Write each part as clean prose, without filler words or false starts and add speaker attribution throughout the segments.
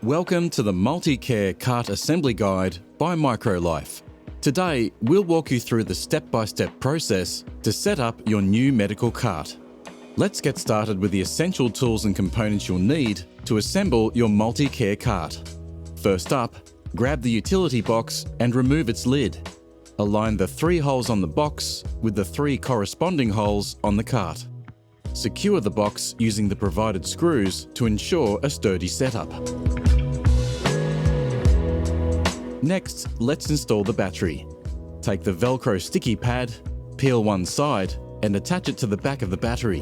Speaker 1: Welcome to the MultiCare Cart Assembly Guide by Microlife. Today, we'll walk you through the step-by-step process to set up your new medical cart. Let's get started with the essential tools and components you'll need to assemble your MultiCare cart. First up, grab the utility box and remove its lid. Align the 3 holes on the box with the 3 corresponding holes on the cart. Secure the box using the provided screws to ensure a sturdy setup. Next, let's install the battery. Take the Velcro sticky pad, peel one side, and attach it to the back of the battery.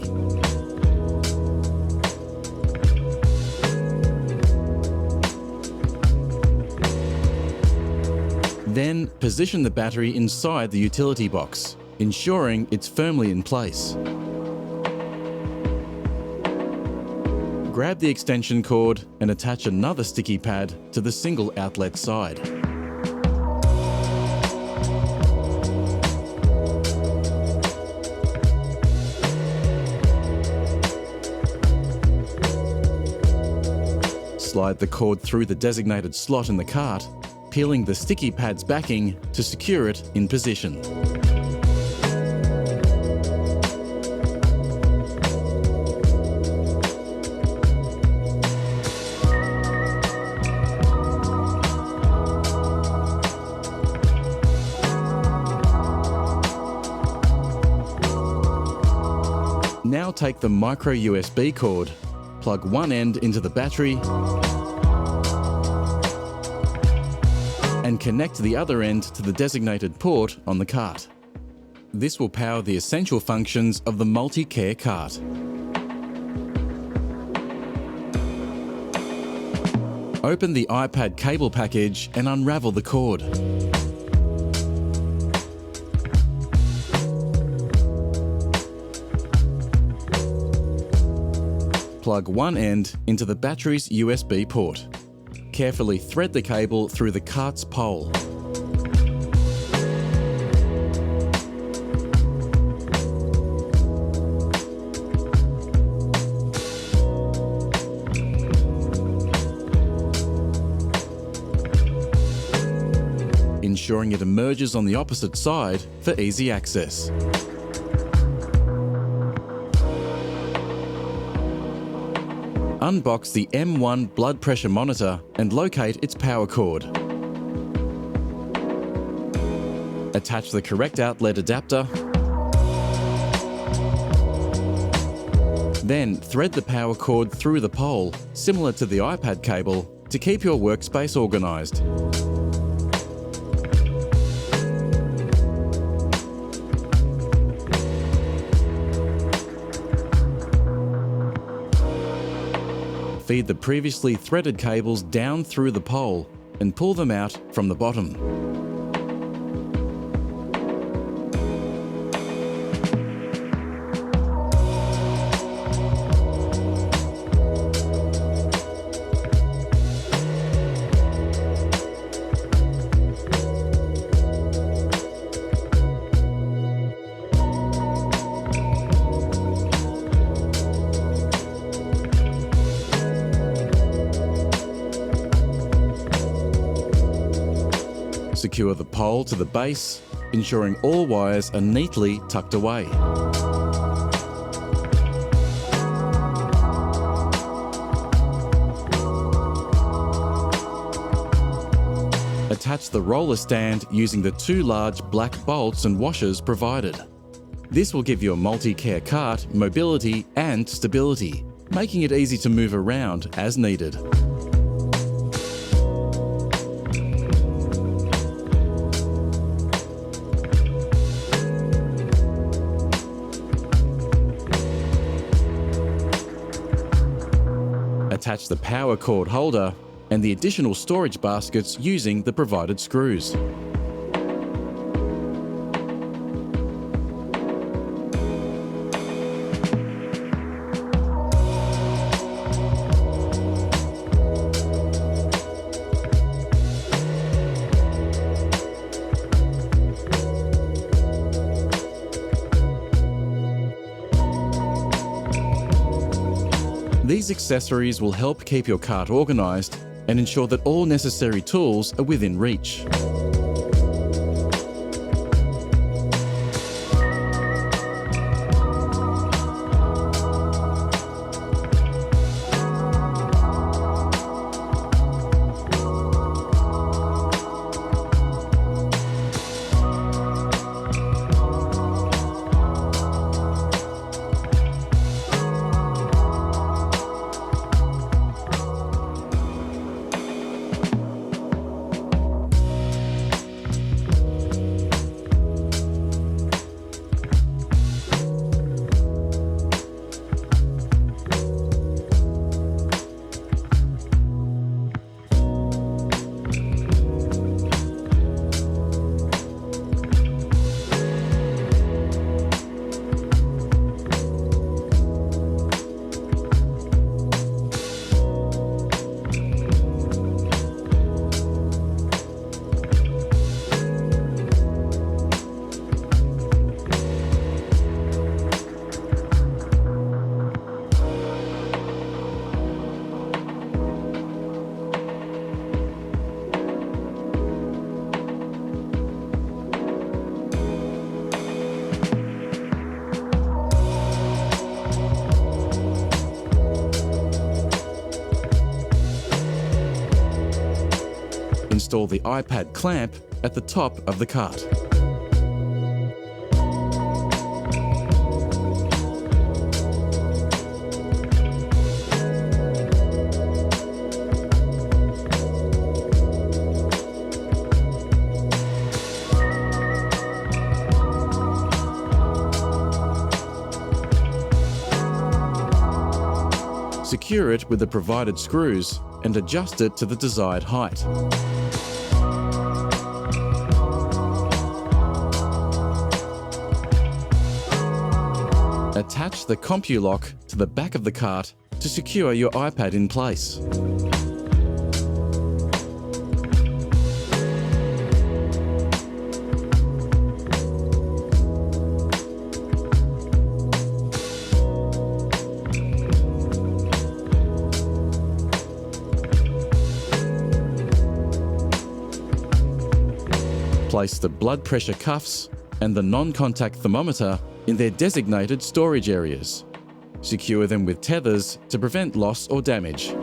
Speaker 1: Then, position the battery inside the utility box, ensuring it's firmly in place. Grab the extension cord and attach another sticky pad to the single outlet side. Slide the cord through the designated slot in the cart, peeling the sticky pad's backing to secure it in position. Now take the micro USB cord, plug one end into the battery, and connect the other end to the designated port on the cart. This will power the essential functions of the MultiCare cart. Open the iPad cable package and unravel the cord. Plug one end into the battery's USB port. Carefully thread the cable through the cart's pole. Ensuring it emerges on the opposite side for easy access. Unbox the M1 blood pressure monitor and locate its power cord. Attach the correct outlet adapter. Then thread the power cord through the pole, similar to the iPad cable, to keep your workspace organised. Feed the previously threaded cables down through the pole and pull them out from the bottom. Secure the pole to the base, ensuring all wires are neatly tucked away. Attach the roller stand using the 2 large black bolts and washers provided. This will give your MultiCare cart mobility and stability, making it easy to move around as needed. Attach the power cord holder and the additional storage baskets using the provided screws. These accessories will help keep your cart organised and ensure that all necessary tools are within reach. Install the iPad clamp at the top of the cart. Secure it with the provided screws and adjust it to the desired height. Attach the CompuLock to the back of the cart to secure your iPad in place. Place the blood pressure cuffs and the non-contact thermometer in their designated storage areas. Secure them with tethers to prevent loss or damage.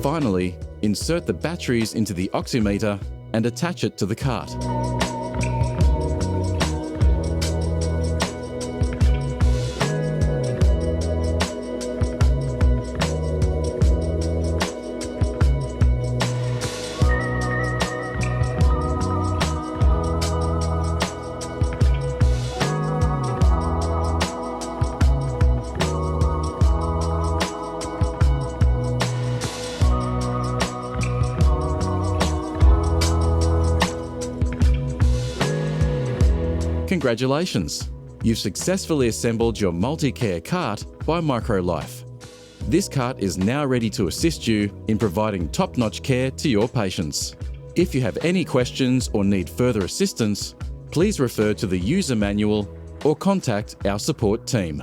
Speaker 1: Finally, insert the batteries into the oximeter and attach it to the cart. Congratulations! You've successfully assembled your MultiCare cart by MicroLife. This cart is now ready to assist you in providing top-notch care to your patients. If you have any questions or need further assistance, please refer to the user manual or contact our support team.